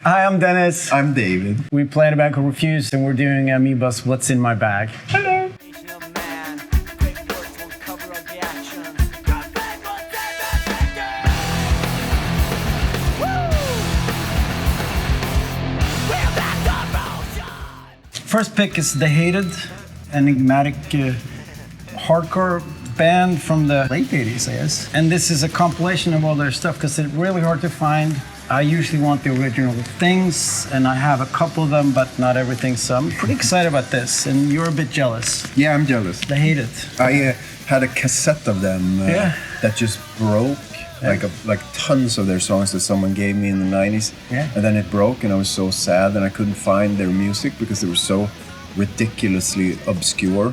Hi, I'm Dennis. I'm David. We play in a band called Refused, and we're doing Amoeba's What's in My Bag. Hello. First pick is The Hated, enigmatic hardcore band from the late 80s, I guess. And this is a compilation of all their stuff because it's really hard to find. I usually want the original things, and I have a couple of them, but not everything. So I'm pretty excited about this, and you're a bit jealous. Yeah, I'm jealous. The Hated. I had a cassette of them that just broke. Like tons of their songs that someone gave me in the 90s. Yeah. And then it broke and I was so sad and I couldn't find their music because they were so ridiculously obscure.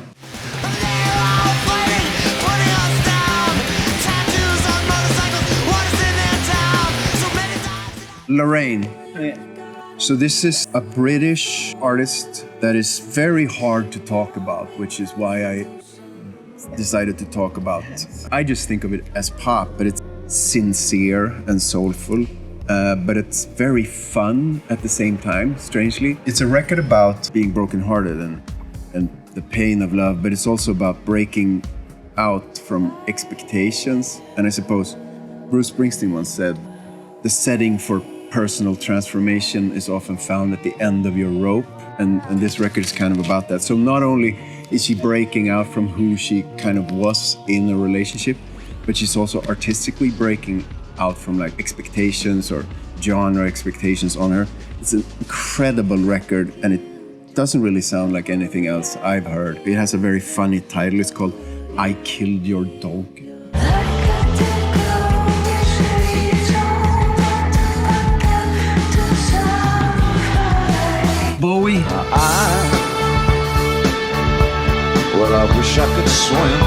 Lorraine. Yeah. So this is a British artist that is very hard to talk about, which is why I decided to talk about. I just think of it as pop, but it's sincere and soulful, but it's very fun at the same time, strangely. It's a record about being brokenhearted and the pain of love, but it's also about breaking out from expectations. And I suppose Bruce Springsteen once said, the setting for personal transformation is often found at the end of your rope, and this record is kind of about that. So not only is she breaking out from who she kind of was in a relationship, but she's also artistically breaking out from like expectations or genre expectations on her. It's an incredible record and it doesn't really sound like anything else I've heard. It has a very funny title. It's called I Killed Your Dog. Bowie. Well, I wish I could swim.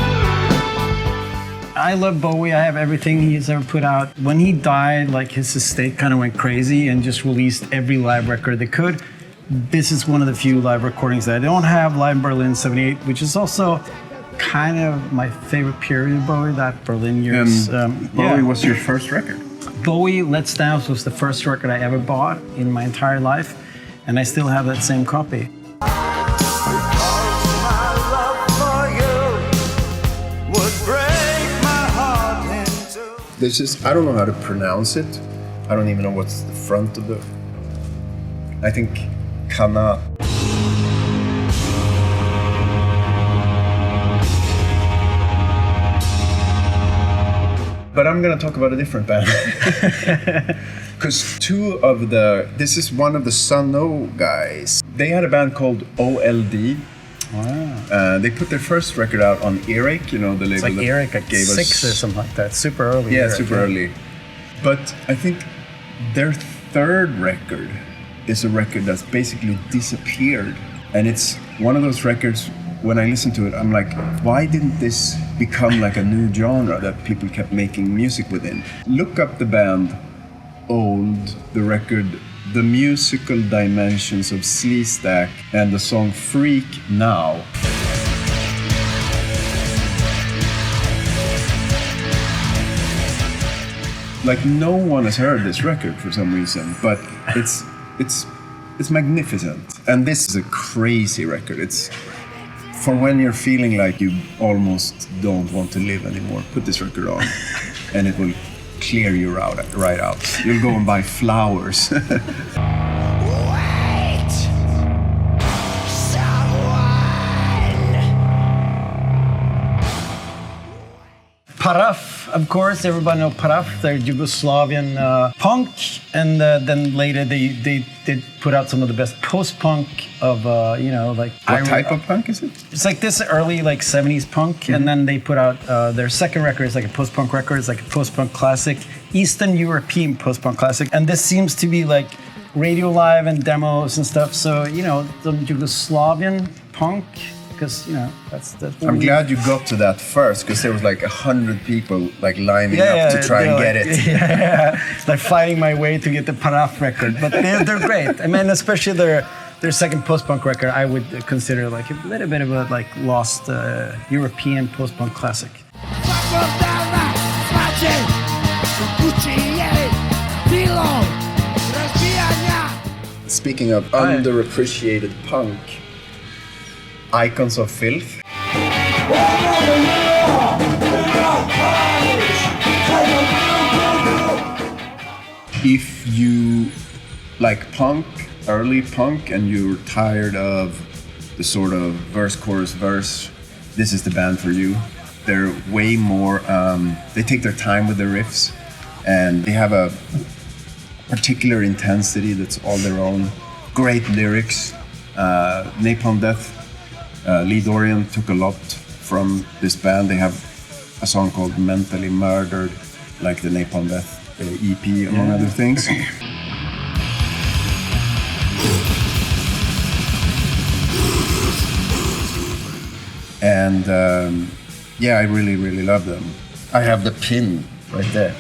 I love Bowie. I have everything he's ever put out. When he died, like his estate kind of went crazy and just released every live record they could. This is one of the few live recordings that I don't have, live in Berlin '78, which is also kind of my favorite period of Bowie, that Berlin years. Bowie was your first record? Bowie, Let's Dance was the first record I ever bought in my entire life, and I still have that same copy. This is, I don't know how to pronounce it. I don't even know what's the front of the, I think Khanate. But I'm gonna talk about a different band. Because this is one of the Sano guys. They had a band called OLD. Wow. They put their first record out on Earache, the label It's like that Eric, like gave 6 us, or something like that. Super early. Yeah, Eric, super early. But I think their third record is a record that's basically disappeared. And it's one of those records, when I listen to it, I'm like, why didn't this become like a new genre that people kept making music within? Look up the band Old, the record The Musical Dimensions of Sleestack, and the song Freak Now. Like no one has heard this record for some reason, but it's magnificent. And this is a crazy record. It's for when you're feeling like you almost don't want to live anymore. Put this record on, and it will clear you right out. You'll go and buy flowers. Paraf, of course, everybody know Paraf. They're Yugoslavian punk, and then later they put out some of the best post-punk of like. What type of punk is it? It's like this early like 70s punk, and then they put out their second record is like a post-punk record. It's like a post-punk classic, Eastern European post-punk classic, and this seems to be like radio live and demos and stuff. So the Yugoslavian punk. Because that's I'm glad you got to that first, because there was like 100 people like lining up to try and get it. Yeah, like fighting my way to get the Paraf record, but they're great. I mean, especially their second post-punk record, I would consider like a little bit of a like lost European post-punk classic. Speaking of underappreciated punk, icons of Filth. If you like punk, early punk, and you're tired of the sort of verse, chorus, verse, this is the band for you. They're way more, they take their time with their riffs, and they have a particular intensity that's all their own. Great lyrics. Napalm Death, Lee Dorian took a lot from this band. They have a song called Mentally Murdered, like the Napalm Death EP, among other things. And yeah, I really, really love them. I have the pin right there.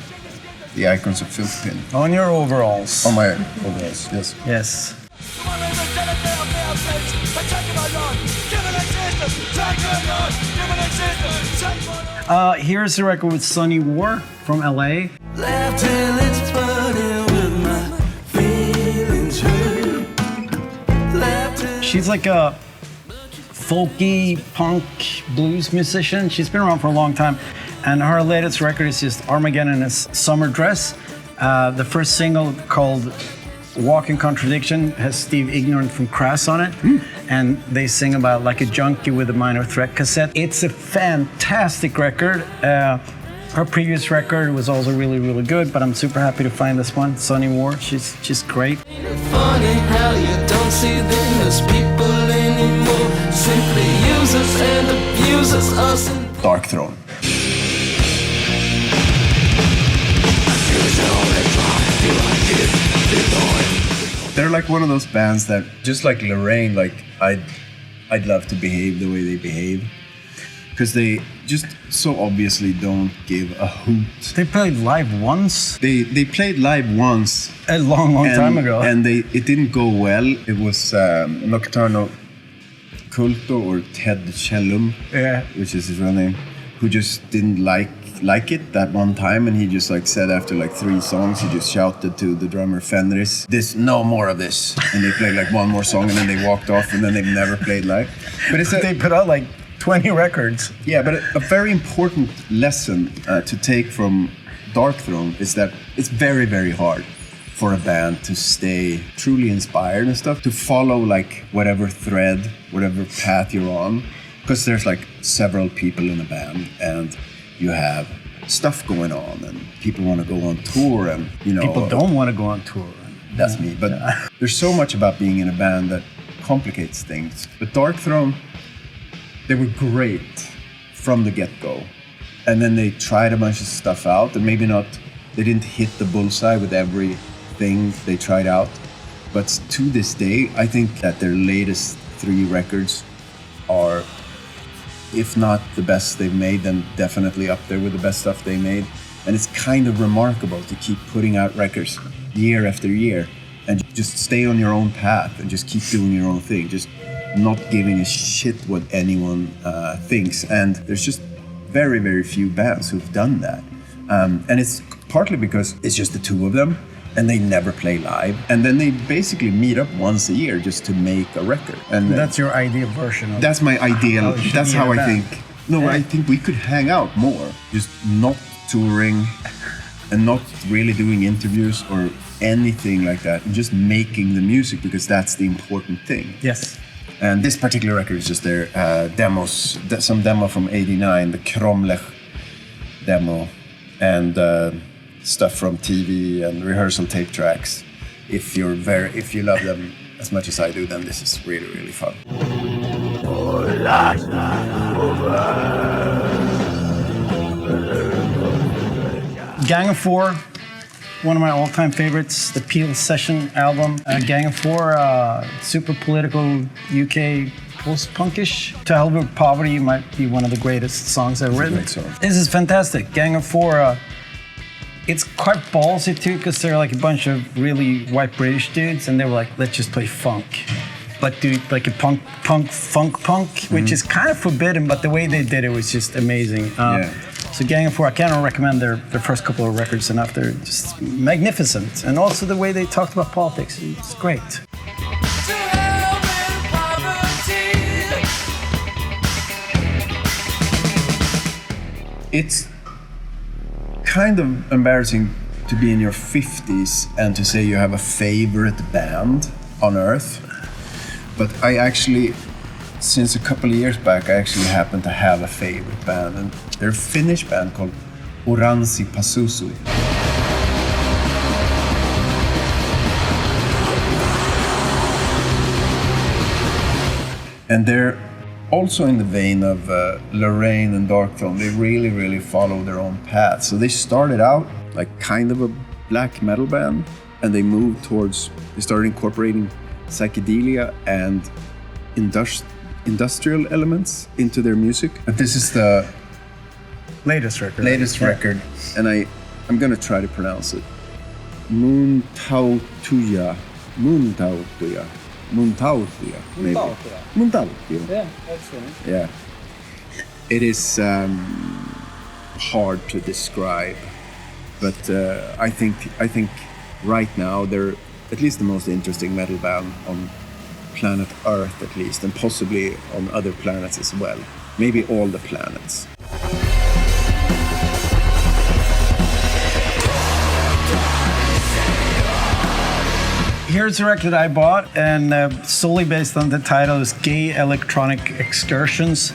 The Icons of Filth pin. On your overalls. On my overalls, yes. Yes. Here's a record with Sunny War from LA. She's like a folky punk blues musician. She's been around for a long time, and her latest record is just Armageddon in a summer dress. The first single, called Walking Contradiction, has Steve Ignorant from Crass on it, and they sing about like a junkie with a Minor Threat cassette. It's a fantastic record. Her previous record was also really, really good, but I'm super happy to find this one, Sunny War. She's just great. Funny how you don't see them as people anymore. Simply use us and abuse us. Darkthrone. They're like one of those bands that, just like Lorraine, like I'd love to behave the way they behave, because they just so obviously don't give a hoot. They played live once. They played live once a long time ago, and it didn't go well. It was Nocturno Culto, or Ted Cellum, which is his real name, who just didn't like it that one time, and he just like said after like 3 songs, he just shouted to the drummer Fenris, no more of this, and they played like one more song, and then they walked off, and then they've never played live. But they put out like 20 records. Yeah, but a very important lesson to take from Darkthrone is that it's very, very hard for a band to stay truly inspired and stuff, to follow like whatever thread, whatever path you're on, because there's like several people in a band, and you have stuff going on, and people want to go on tour, and people don't want to go on tour. That's me, but there's so much about being in a band that complicates things. But Darkthrone, they were great from the get-go, and then they tried a bunch of stuff out, and maybe they didn't hit the bullseye with everything they tried out, but to this day, I think that their latest 3 records are, if not the best they've made, then definitely up there with the best stuff they made. And it's kind of remarkable to keep putting out records year after year and just stay on your own path and just keep doing your own thing, just not giving a shit what anyone thinks. And there's just very, very few bands who've done that. And it's partly because it's just the 2 of them, and they never play live. And then they basically meet up once a year just to make a record. And that's your ideal version of That's my ideal. That's how I think. No, Yeah. I think we could hang out more. Just not touring and not really doing interviews or anything like that. And just making the music, because that's the important thing. Yes. And this particular record is just their demos. Some demo from '89, the Cromlech demo. And stuff from TV and rehearsal tape tracks. If you love them as much as I do, then this is really, really fun. Gang of Four, one of my all-time favorites, the Peel Session album. Gang of Four, super political UK post-punkish. To Hell with Poverty might be one of the greatest songs I've written. Great song. This is fantastic. Gang of Four, it's quite ballsy too, because they're like a bunch of really white British dudes, and they were like, let's just play funk. But do like a funk, which is kind of forbidden, but the way they did it was just amazing. So Gang of Four, I cannot recommend their first couple of records enough. They're just magnificent. And also the way they talked about politics, it's great. it's kind of embarrassing to be in your 50s and to say you have a favorite band on Earth. But I actually, since a couple of years back, I actually happen to have a favorite band. And they're a Finnish band called Oranssi Pazuzu. And they're also in the vein of Lorraine and Darkthrone. They really, really follow their own path. So they started out like kind of a black metal band, and they started incorporating psychedelia and industrial elements into their music. But this is the Latest record. And I'm gonna try to pronounce it. Muntautuja, maybe. Muntautuja. Yeah, that's right. Yeah. It is hard to describe, but I think right now they're at least the most interesting metal band on planet Earth, at least, and possibly on other planets as well. Maybe all the planets. Here's a record I bought, and solely based on the title is Gay Electronic Excursions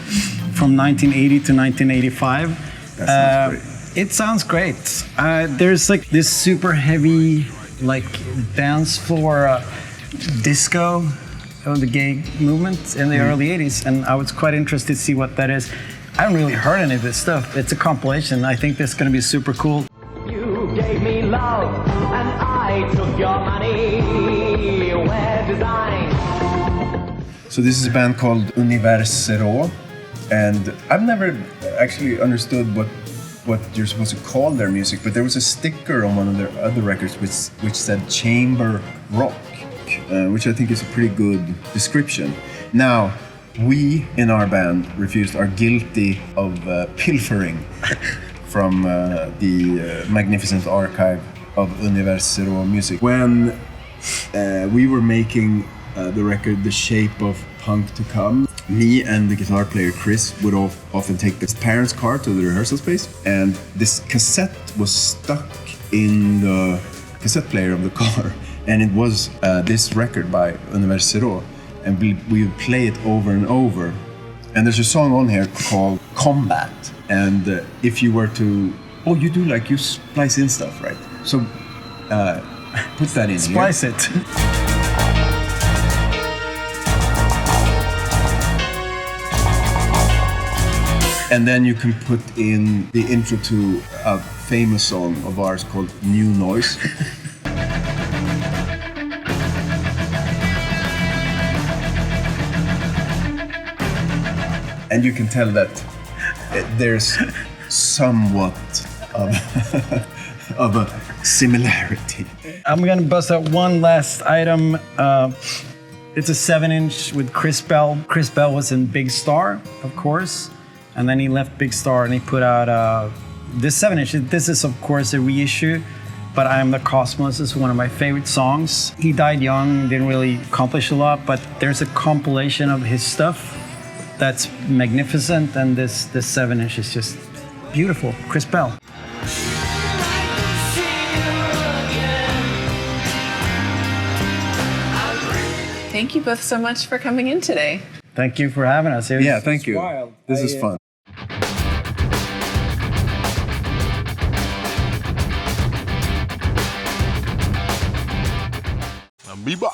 from 1980 to 1985. That sounds great. It sounds great. There's like this super heavy, like dance floor disco of the gay movement in the early 80s, and I was quite interested to see what that is. I haven't really heard any of this stuff. It's a compilation. I think this is going to be super cool. You gave me love, and I took your money. Where design? So this is a band called Univers, and I've never actually understood what you're supposed to call their music, but there was a sticker on one of their other records which said chamber rock, which I think is a pretty good description. Now, we in our band are guilty of pilfering from the magnificent archive of Univers music. When we were making the record The Shape of Punk to Come, me and the guitar player Chris would often take his parents' car to the rehearsal space, and this cassette was stuck in the cassette player of the car, and it was this record by Univers, and we would play it over and over. And there's a song on here called Combat, and if you were to, you splice in stuff, right? So put that in. Splice here. it. And then you can put in the intro to a famous song of ours called New Noise. And you can tell that there's somewhat of a similarity. I'm gonna bust out one last item. It's a 7-inch with Chris Bell. Chris Bell was in Big Star, of course, and then he left Big Star and he put out this 7-inch. This is, of course, a reissue, but I Am the Cosmos is one of my favorite songs. He died young, didn't really accomplish a lot, but there's a compilation of his stuff that's magnificent, and this 7-inch is just beautiful. Chris Bell. Thank you both so much for coming in today. Thank you for having us. Yeah, thank you. Wild. This is fun. Amoeba.